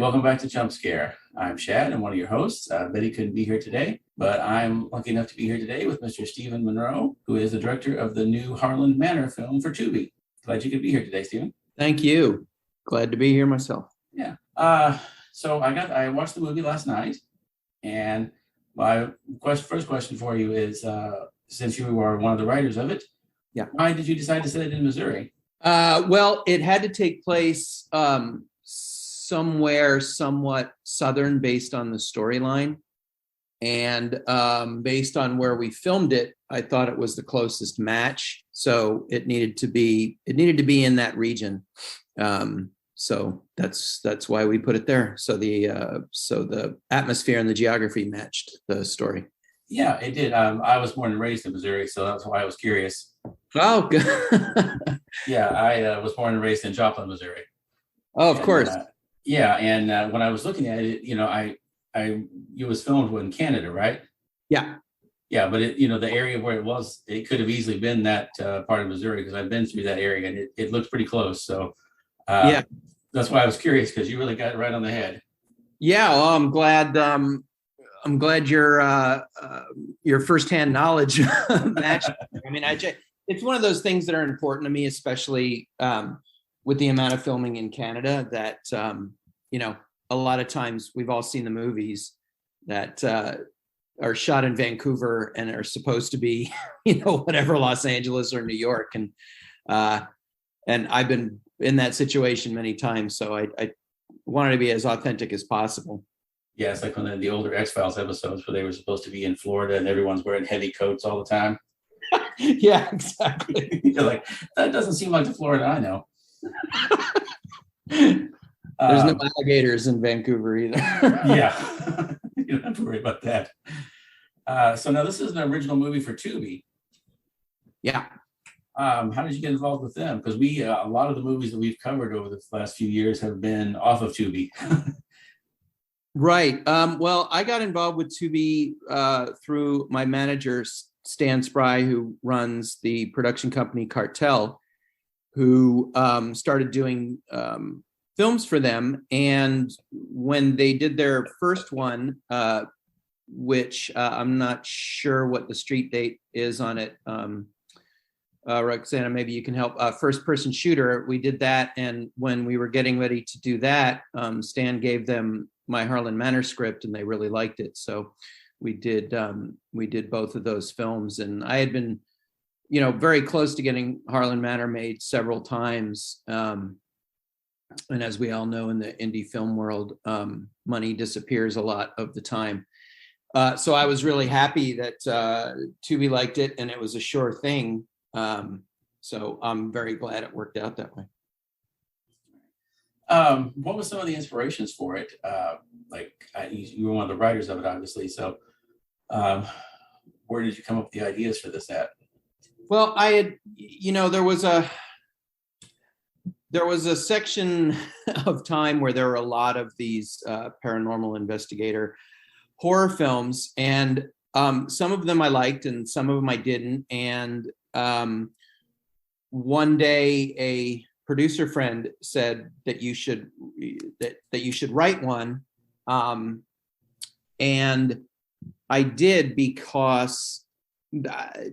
welcome back to Jump Scare. I'm Shad. I'm one of your hosts. Betty couldn't be here today, but I'm lucky enough to be here today with Mr. Stephen Monroe, who is the director of the new Harland Manor film for Tubi. Glad you could be here today, Stephen. Thank you. Glad to be here myself. Yeah. So I watched the movie last night, and my first question for you is, since you were one of the writers of it, yeah, why did you decide to set it in Missouri? Well, it had to take place somewhere somewhat southern based on the storyline. And based on where we filmed it, I thought it was the closest match. So it needed to be in that region. So that's why we put it there. So the atmosphere and the geography matched the story. Yeah, it did. I was born and raised in Missouri, so that's why I was curious. Oh, good. Yeah, I was born and raised in Joplin, Missouri. Oh, of course. And when I was looking at it, it was filmed in Canada, right? Yeah. Yeah, but the area where it was, it could have easily been that part of Missouri, because I've been through that area and it looked pretty close. So yeah, that's why I was curious, because you really got it right on the head. Yeah, well, I'm glad your firsthand knowledge matched. I mean, it's one of those things that are important to me, especially with the amount of filming in Canada that, a lot of times we've all seen the movies that are shot in Vancouver and are supposed to be, whatever, Los Angeles or New York. And I've been in that situation many times. So I wanted to be as authentic as possible. Yeah, it's like one of the older X-Files episodes where they were supposed to be in Florida and everyone's wearing heavy coats all the time. Yeah, exactly. You're like, that doesn't seem like the Florida I know. There's no alligators in Vancouver either. Yeah, you don't have to worry about that. So now this is an original movie for Tubi. Yeah. How did you get involved with them? Because a lot of the movies that we've covered over the last few years have been off of Tubi. Right. Well, I got involved with Tubi through my manager, Stan Spry, who runs the production company Cartel, who started doing films for them. And when they did their first one, which I'm not sure what the street date is on it, Roxana, maybe you can help. First person shooter, we did that. And when we were getting ready to do that, Stan gave them my Harland Manor script and they really liked it. So we did both of those films. And I had been, very close to getting Harland Manor made several times. And as we all know, in the indie film world, money disappears a lot of the time. So I was really happy that Tubi liked it and it was a sure thing. So I'm very glad it worked out that way. What was some of the inspirations for it? You were one of the writers of it, obviously. So where did you come up with the ideas for this at? Well, I had, there was a section of time where there were a lot of these paranormal investigator horror films, and some of them I liked and some of them I didn't. And one day a producer friend said that you should write one, and I did, because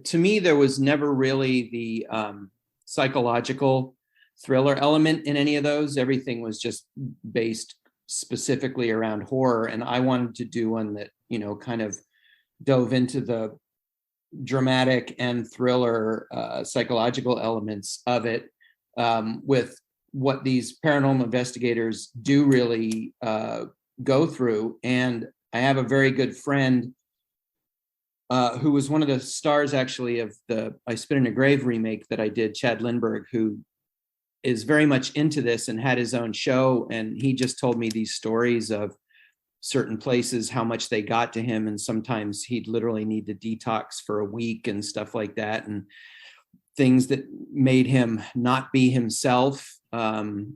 to me there was never really the psychological thriller element in any of those. Everything was just based specifically around horror, and I wanted to do one that kind of dove into the dramatic and thriller psychological elements of it, with what these paranormal investigators do really go through. And I have a very good friend who was one of the stars, actually, of the I Spit in a Grave remake that I did, Chad Lindbergh, who is very much into this and had his own show. And he just told me these stories of certain places, how much they got to him. And sometimes he'd literally need to detox for a week and stuff like that. And things that made him not be himself, in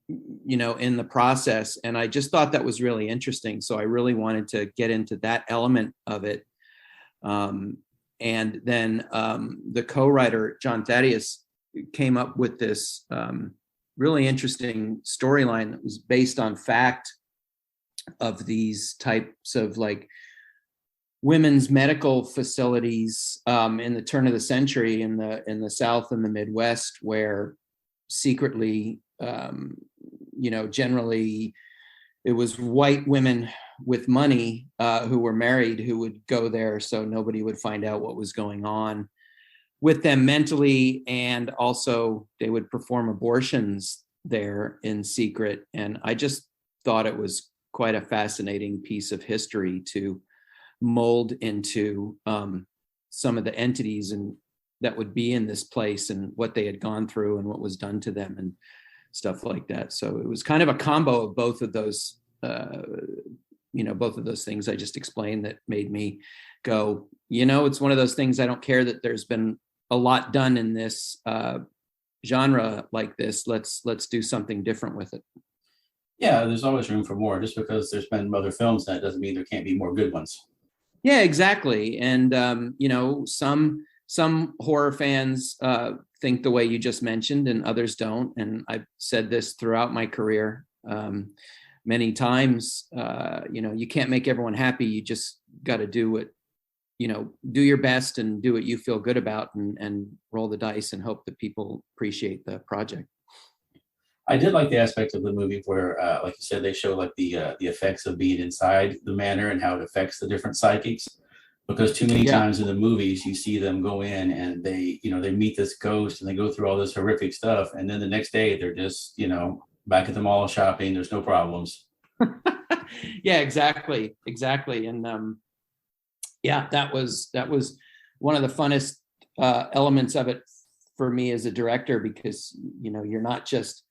the process. And I just thought that was really interesting. So I really wanted to get into that element of it. And then the co-writer, John Thaddeus, came up with this really interesting storyline that was based on fact of these types of like women's medical facilities in the turn of the century in the South and the Midwest, where secretly, generally it was white women with money who were married who would go there so nobody would find out what was going on with them mentally, and also they would perform abortions there in secret. And I just thought it was quite a fascinating piece of history to mold into some of the entities and that would be in this place and what they had gone through and what was done to them and stuff like that. So it was kind of a combo of both of those, both of those things I just explained that made me go, it's one of those things. I don't care that there's been a lot done in this genre like this. Let's do something different with it. Yeah, there's always room for more. Just because there's been other films, that doesn't mean there can't be more good ones. Yeah, exactly. And some horror fans think the way you just mentioned, and others don't. And I've said this throughout my career many times. You can't make everyone happy. You just got to do what, do your best and do what you feel good about, and roll the dice and hope that people appreciate the project. I did like the aspect of the movie where, like you said, they show like the effects of being inside the manor and how it affects the different psychics. Because too many times in the movies, you see them go in and they meet this ghost and they go through all this horrific stuff, and then the next day they're just back at the mall shopping. There's no problems. Yeah, exactly. And that was one of the funnest elements of it for me as a director, because you're not just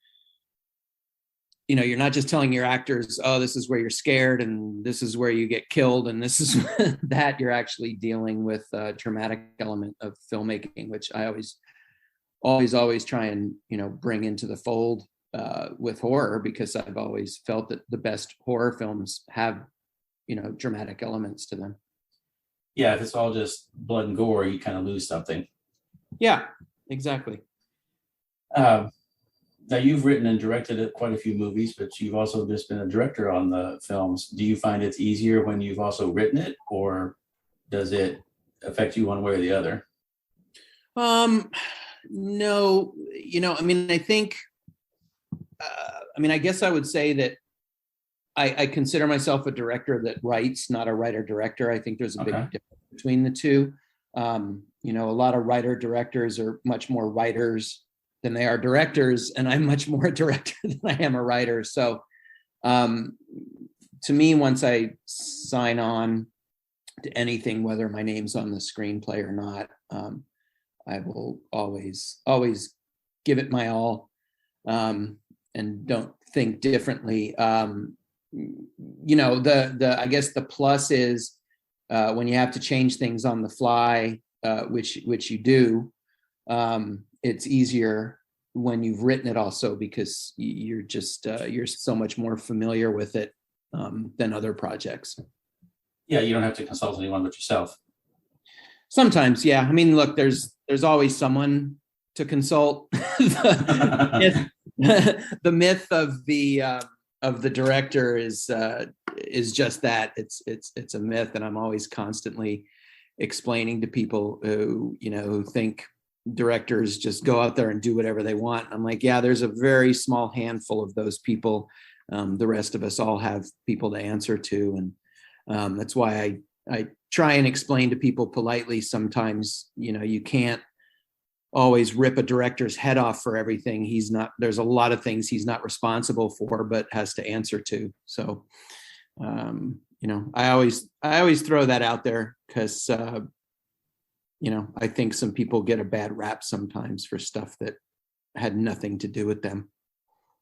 telling your actors, oh, this is where you're scared and this is where you get killed and this is that. You're actually dealing with a dramatic element of filmmaking, which I always try and bring into the fold with horror, because I've always felt that the best horror films have dramatic elements to them. Yeah, if it's all just blood and gore, you kind of lose something. Yeah, exactly. Now, you've written and directed quite a few movies, but you've also just been a director on the films. Do you find it's easier when you've also written it, or does it affect you one way or the other? No, I think, I guess I would say that I consider myself a director that writes, not a writer-director. I think there's a big difference between the two. A lot of writer-directors are much more writers than they are directors, and I'm much more a director than I am a writer. So to me, once I sign on to anything, whether my name's on the screenplay or not, I will always give it my all, and don't think differently. I guess the plus is when you have to change things on the fly, which you do, it's easier when you've written it also, because you're just you're so much more familiar with it than other projects. Yeah, you don't have to consult anyone but yourself. Sometimes, yeah. Look, there's always someone to consult. The myth of the director is just that. It's a myth, and I'm always constantly explaining to people who think directors just go out there and do whatever they want. I'm like, yeah, there's a very small handful of those people. The rest of us all have people to answer to, and that's why I try and explain to people politely. Sometimes you can't always rip a director's head off for everything. There's a lot of things he's not responsible for, but has to answer to. So I always throw that out there, because I think some people get a bad rap sometimes for stuff that had nothing to do with them.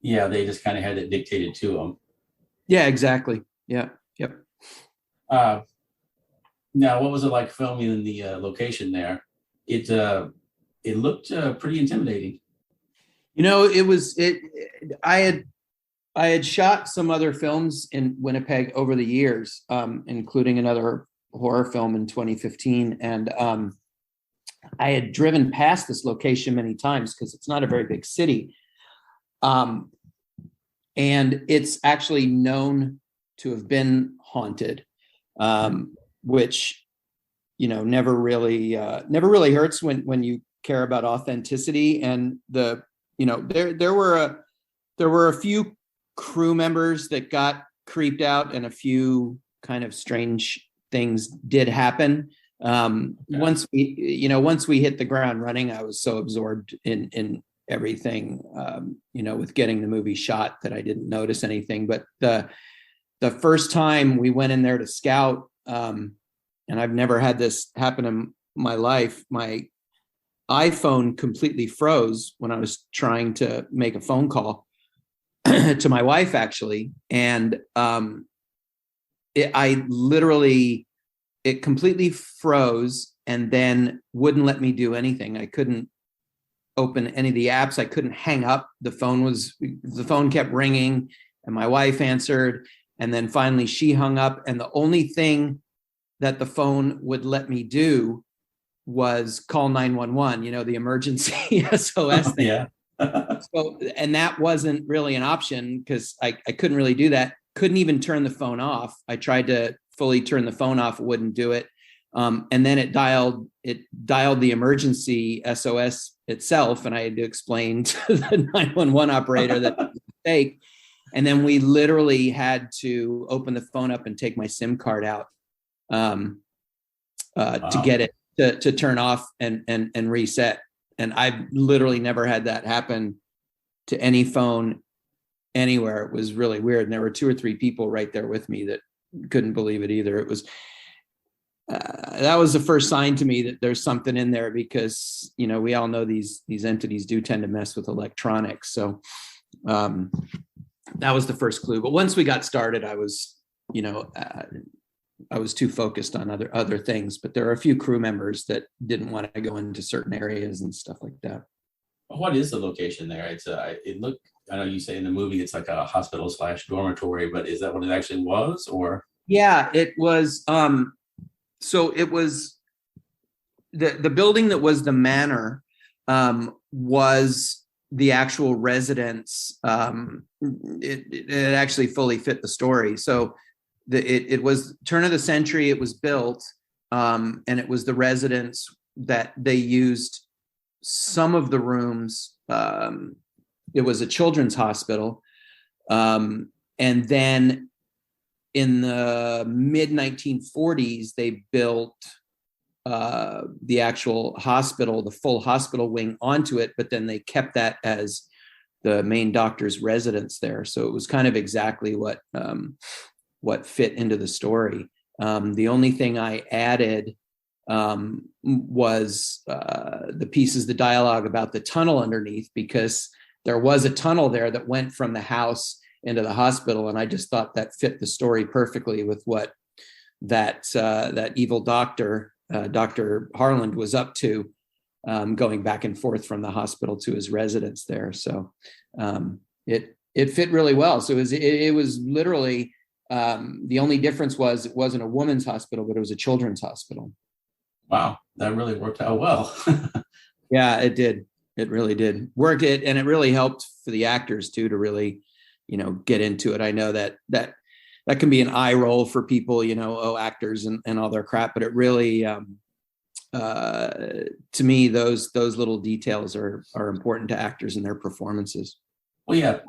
Yeah, they just kind of had it dictated to them. Yeah, exactly. Yeah. Yep. Now, what was it like filming in the location there? It looked pretty intimidating. I had shot some other films in Winnipeg over the years, including another horror film in 2015. And I had driven past this location many times because it's not a very big city. Um, and it's actually known to have been haunted, which, never really hurts when you care about authenticity. And there were a few crew members that got creeped out, and a few kind of strange things did happen. Once we hit the ground running, I was so absorbed in everything, with getting the movie shot, that I didn't notice anything. But the first time we went in there to scout, and I've never had this happen in my life, my iPhone completely froze when I was trying to make a phone call to my wife, actually. And it completely froze and then wouldn't let me do anything. I couldn't open any of the apps. I couldn't hang up. The phone kept ringing, and my wife answered. And then finally she hung up. And the only thing that the phone would let me do was call 911, the emergency SOS thing. Yeah. So, and that wasn't really an option, because I couldn't really do that. Couldn't even turn the phone off. I tried to fully turn the phone off. It wouldn't do it. And then it dialed the emergency SOS itself. And I had to explain to the 911 operator that it was a mistake. And then we literally had to open the phone up and take my SIM card out to get it to turn off and reset. And I've literally never had that happen to any phone anywhere. It was really weird. And there were 2 or 3 people right there with me that couldn't believe it either. It was, that was the first sign to me that there's something in there, because, we all know these entities do tend to mess with electronics. So that was the first clue. But once we got started, I was, I was too focused on other things. But there are a few crew members that didn't want to go into certain areas and stuff like that. What is the location there? I know you say in the movie it's like a hospital / dormitory, but is that what it actually was? Or yeah, it was. So it was the building that was the manor, was the actual residence. It actually fully fit the story. So it was turn of the century. It was built, and it was the residence that they used some of the rooms. It was a children's hospital, and then in the mid 1940s, they built the actual hospital, the full hospital wing onto it, but then they kept that as the main doctor's residence there. So it was kind of exactly what fit into the story. The only thing I added was the pieces, the dialogue about the tunnel underneath, because there was a tunnel there that went from the house into the hospital. And I just thought that fit the story perfectly with what that evil doctor, Dr. Harland, was up to, going back and forth from the hospital to his residence there. So it fit really well. So it was literally, the only difference was it wasn't a woman's hospital, but it was a children's hospital. Wow, that really worked out well. Yeah, it did. It really did work it. And it really helped for the actors too, to really, get into it. I know that can be an eye roll for people, actors and all their crap, but it really, to me, those little details are important to actors and their performances. Well, yeah,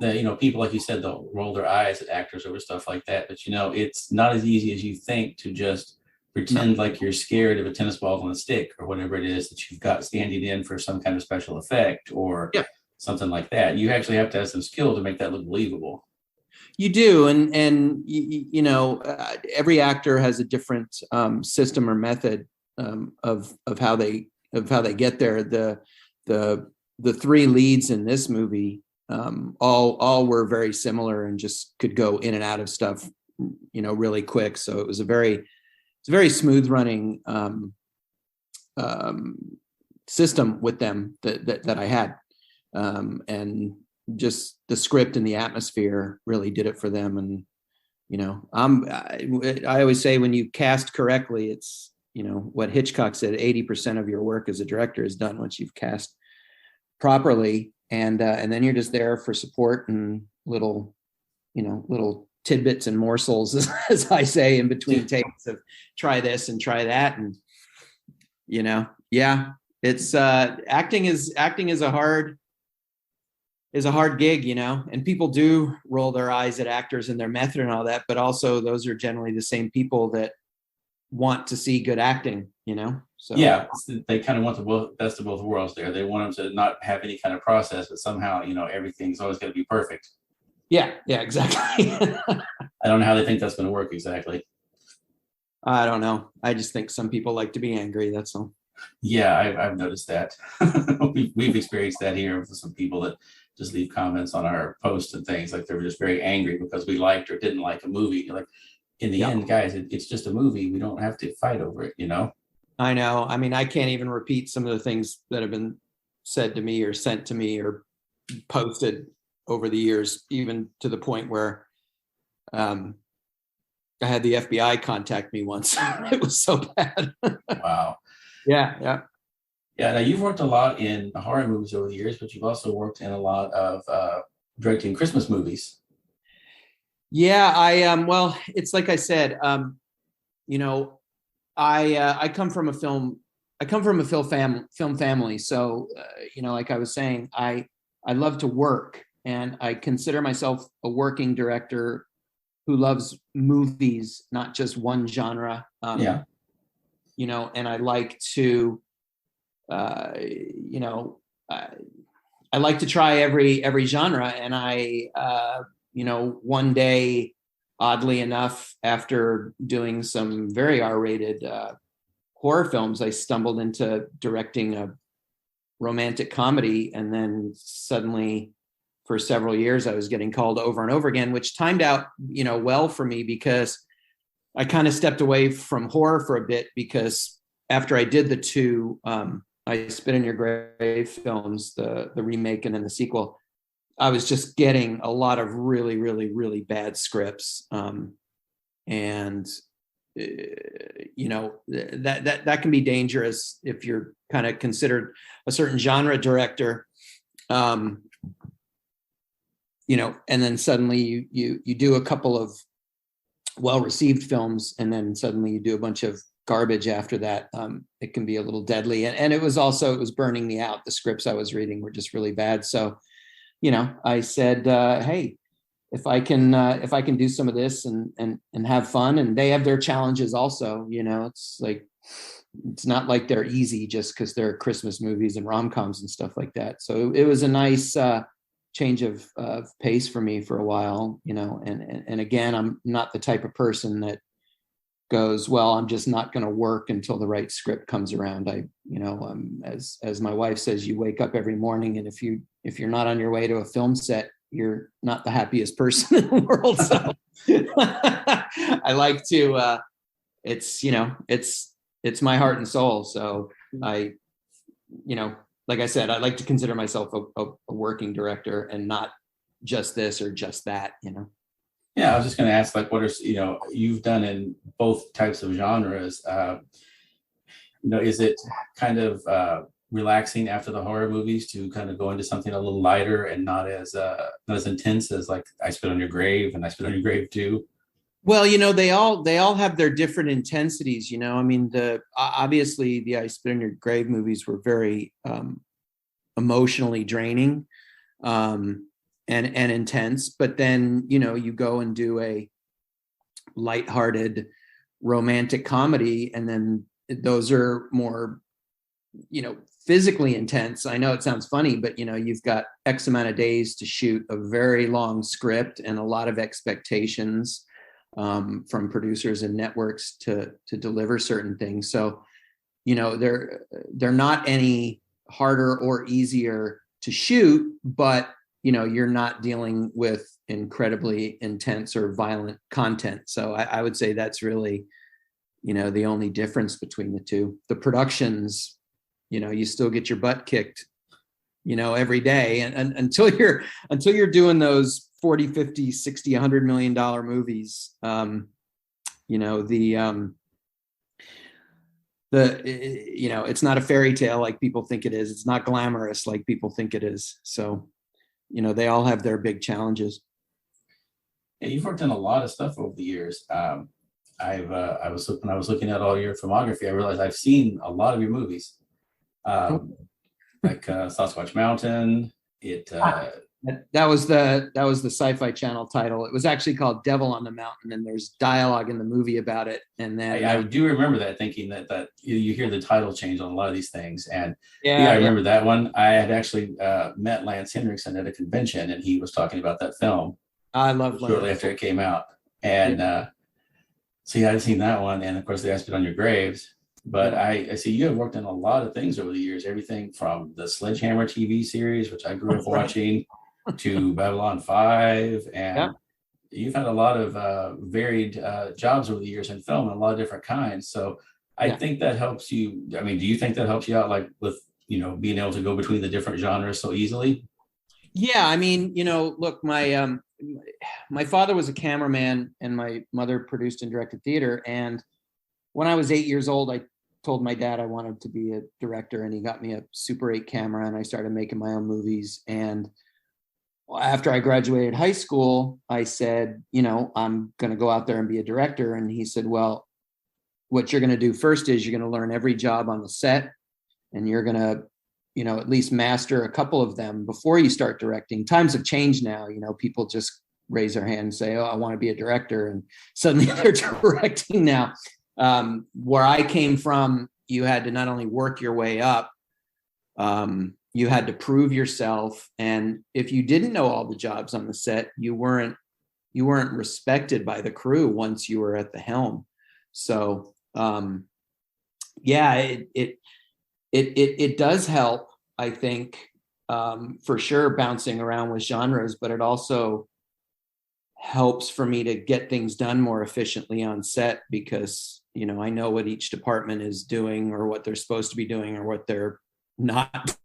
people, like you said, they'll roll their eyes at actors over stuff like that. But, it's not as easy as you think to just pretend like you're scared of a tennis ball on a stick or whatever it is that you've got standing in for some kind of special effect or something like that. You actually have to have some skill to make that look believable. You do. And every actor has a different system or method of how they get there. The 3 leads in this movie, all were very similar and just could go in and out of stuff, really quick. So it was a very smooth running system with them that I had, and just the script and the atmosphere really did it for them. And I always say, when you cast correctly, it's what Hitchcock said: 80% of your work as a director is done once you've cast properly. and then you're just there for support and little tidbits and morsels, as I say, in between takes of try this and try that. And, it's acting is a hard gig, and people do roll their eyes at actors and their method and all that, but also those are generally the same people that want to see good acting, So yeah, they kind of want the best of both worlds there. They want them to not have any kind of process, but somehow, everything's always going to be perfect. Yeah, exactly. I don't know how they think that's going to work exactly. I don't know. I just think some people like to be angry. That's all. Yeah, I've noticed that. We've experienced that here with some people that just leave comments on our posts and things, like they were just very angry because we liked or didn't like a movie. Like, in the end, guys, it's just a movie. We don't have to fight over it, I know. I mean, I can't even repeat some of the things that have been said to me or sent to me or posted over the years, even to the point where I had the FBI contact me once. It was so bad. Wow. Yeah. Now you've worked a lot in horror movies over the years, but you've also worked in a lot of directing Christmas movies. Yeah, well, it's like I said, I come from a film family. So, like I was saying, I love to work, and I consider myself a working director who loves movies, not just one genre. And I like to, I like to try every genre. And one day, oddly enough, after doing some very R-rated horror films, I stumbled into directing a romantic comedy. And then suddenly, for several years, I was getting called over and over again, which timed out, well for me, because I kind of stepped away from horror for a bit, because after I did the two I Spit in Your Grave films, the remake and then the sequel, I was just getting a lot of really, really, really bad scripts. And that can be dangerous if you're kind of considered a certain genre director. And then suddenly you do a couple of well-received films, and then suddenly you do a bunch of garbage after that. It can be a little deadly. And it was burning me out. The scripts I was reading were just really bad. So, I said, hey, if I can do some of this and have fun, and they have their challenges also, it's like, it's not like they're easy just because they're Christmas movies and rom-coms and stuff like that. So it was a nice change of pace for me for a while, and again, I'm not the type of person that goes, well, I'm just not going to work until the right script comes around. As my wife says, you wake up every morning, and if you're not on your way to a film set, you're not the happiest person in the world. So I like to, it's my heart and soul. So I, like I said, I like to consider myself a working director and not just this or just that, Yeah, I was just going to ask, like, what are, you've done in both types of genres. Is it kind of relaxing after the horror movies to kind of go into something a little lighter and not as intense as, like, I Spit on Your Grave and I Spit on Your Grave too? Well, they all have their different intensities. I mean, obviously the I Spit on Your Grave movies were very emotionally draining and intense. But then, you go and do a lighthearted romantic comedy, and then those are more, physically intense. I know it sounds funny, but you've got X amount of days to shoot a very long script and a lot of expectations from producers and networks to deliver certain things. So, they're not any harder or easier to shoot, but you're not dealing with incredibly intense or violent content. So I would say that's really, the only difference between the two. The productions, you still get your butt kicked, every day. And until you're doing those 40, 50, 60, $100 million movies, it's not a fairy tale like people think it is. It's not glamorous like people think it is. So, they all have their big challenges. Yeah, you've worked on a lot of stuff over the years. When I was looking at all your filmography, I realized I've seen a lot of your movies, like Sasquatch Mountain. That was the Sci-Fi Channel title. It was actually called Devil on the Mountain, and there's dialogue in the movie about it. And then I do remember that, thinking that you hear the title change on a lot of these things. And yeah, I remember that one. I had actually met Lance Henriksen at a convention, and he was talking about that film. I love shortly after it came out. And so yeah, I'd seen that one. And of course, they asked it on your graves. But I see you have worked on a lot of things over the years, everything from the Sledgehammer TV series, which I grew up watching, to Babylon 5. And you've had a lot of varied jobs over the years in film and a lot of different kinds. So I think that helps you. I mean, do you think that helps you out, like with, being able to go between the different genres so easily? Yeah. I mean, look, my father was a cameraman and my mother produced and directed theater. And when I was 8 years old, I told my dad I wanted to be a director, and he got me a Super 8 camera, and I started making my own movies. And after I graduated high school, I said, I'm going to go out there and be a director. And he said, well, what you're going to do first is you're going to learn every job on the set, and you're going to, at least master a couple of them before you start directing. Times have changed now. People just raise their hand and say, oh, I want to be a director. And suddenly they're directing now. Where I came from, you had to not only work your way up, you had to prove yourself. And if you didn't know all the jobs on the set, you weren't respected by the crew once you were at the helm. So, it does help, I think, for sure, bouncing around with genres, but it also helps for me to get things done more efficiently on set, because, I know what each department is doing, or what they're supposed to be doing, or what they're not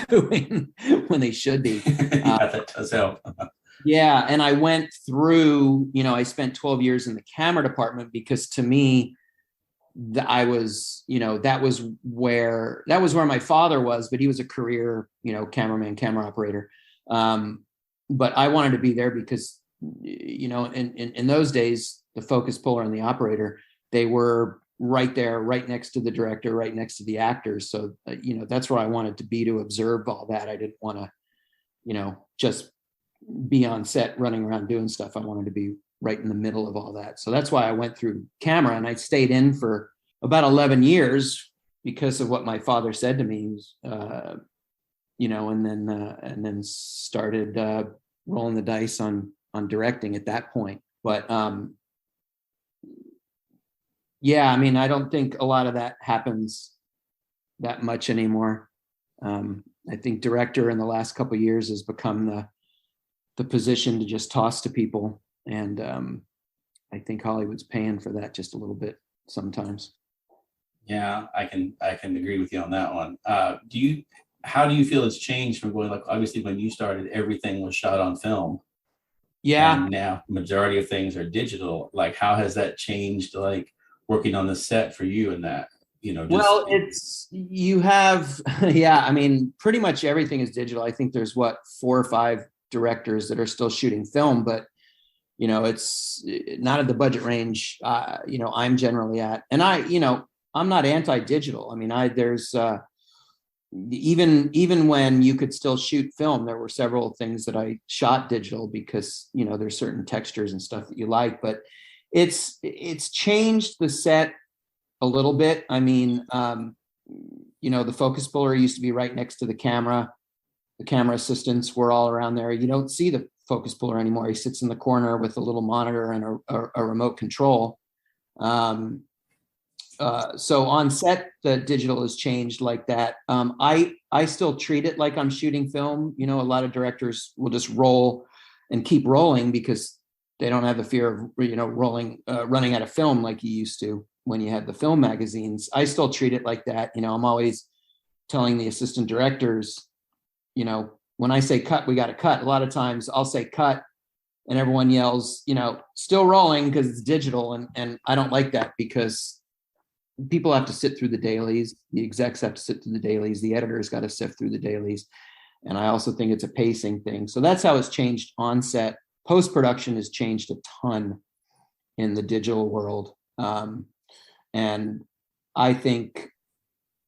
doing when they should be. That does help. Yeah. And I went through, I spent 12 years in the camera department, because to me, that was where my father was, but he was a career, cameraman, camera operator. But I wanted to be there because, in those days, the focus puller and the operator, they were right there, right next to the director, right next to the actors. So, that's where I wanted to be, to observe all that. I didn't want to, just be on set running around doing stuff. I wanted to be right in the middle of all that. So that's why I went through camera, and I stayed in for about 11 years because of what my father said to me, and then started rolling the dice on directing at that point. But I don't think a lot of that happens that much anymore. I think director in the last couple of years has become the position to just toss to people. And I think Hollywood's paying for that just a little bit sometimes. Yeah, I can agree with you on that one. How do you feel it's changed from going, like, obviously when you started, everything was shot on film. Yeah. And now majority of things are digital. Like, how has that changed, like, working on the set for you and that, you have, pretty much everything is digital. I think there's 4 or 5 directors that are still shooting film, but it's not at the budget range, I'm generally at. And I'm not anti-digital. I mean, there's even when you could still shoot film, there were several things that I shot digital because, there's certain textures and stuff that you like, but it's changed the set a little bit. I mean, the focus puller used to be right next to the camera. The camera assistants were all around there. You don't see the focus puller anymore. He sits in the corner with a little monitor and a remote control. So on set, the digital has changed like that. I still treat it like I'm shooting film. A lot of directors will just roll and keep rolling because they don't have the fear of, running out of film like you used to when you had the film magazines. I still treat it like that. I'm always telling the assistant directors, when I say cut, we got to cut. A lot of times I'll say cut and everyone yells, still rolling because it's digital. And I don't like that because people have to sit through the dailies. The execs have to sit through the dailies. The editors got to sift through the dailies. And I also think it's a pacing thing. So that's how it's changed on set. Post-production has changed a ton in the digital world. And I think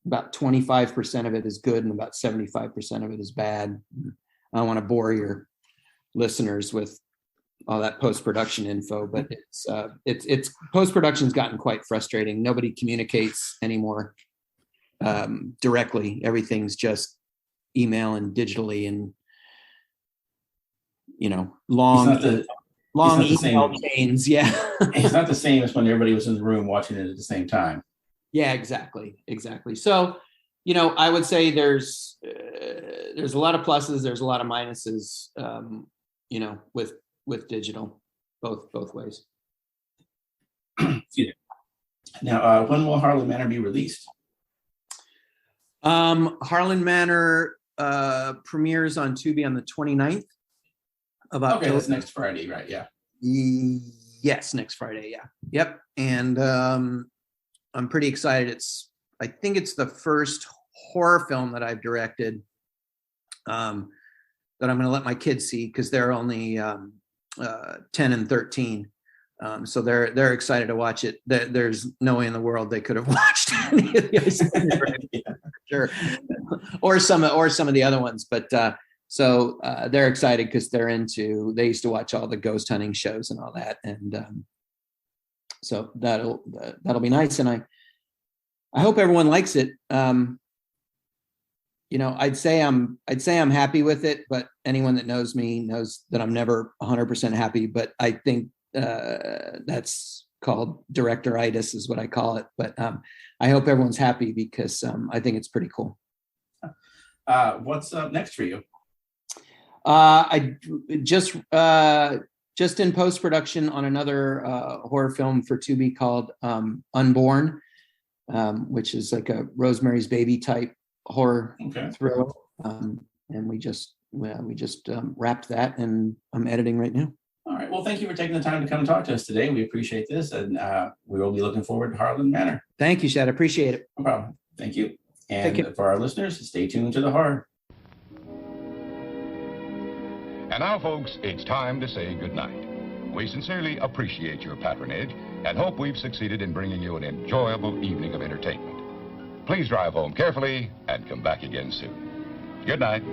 about 25% of it is good and about 75% of it is bad. I don't want to bore your listeners with all that post-production info, but it's post-production's gotten quite frustrating. Nobody communicates anymore directly. Everything's just email and digitally, and long email chains. Yeah. It's not the same as when everybody was in the room watching it at the same time. Yeah, exactly. So, I would say there's a lot of pluses, there's a lot of minuses, with digital, both ways. Excuse me. Now, when will Harland Manor be released? Harland Manor premieres on Tubi on the 29th of October. Okay, that's next Friday, right? Yeah. Yes, next Friday. Yeah. Yep. And I'm pretty excited. I think it's the first horror film that I've directed that I'm going to let my kids see, because they're only 10 and 13. So they're excited to watch it. There's no way in the world they could have watched any of the yeah, sure, or some of the other ones. But so they're excited because they used to watch all the ghost hunting shows and all that, and so that'll be nice. And I hope everyone likes it. I'd say I'm happy with it, but anyone that knows me knows that I'm never 100% happy. But I think that's called directoritis, is what I call it. But I hope everyone's happy, because I think it's pretty cool. What's up next for you? I just in post-production on another horror film for Tubi called Unborn, which is like a Rosemary's Baby type horror thriller. And we just wrapped that, and I'm editing right now. All right. Well, thank you for taking the time to come and talk to us today. We appreciate this, and we will be looking forward to Harland Manor. Thank you, Shad. I appreciate it. No problem. Thank you. And for our listeners, stay tuned to the horror. And now, folks, it's time to say goodnight. We sincerely appreciate your patronage and hope we've succeeded in bringing you an enjoyable evening of entertainment. Please drive home carefully and come back again soon. Good night.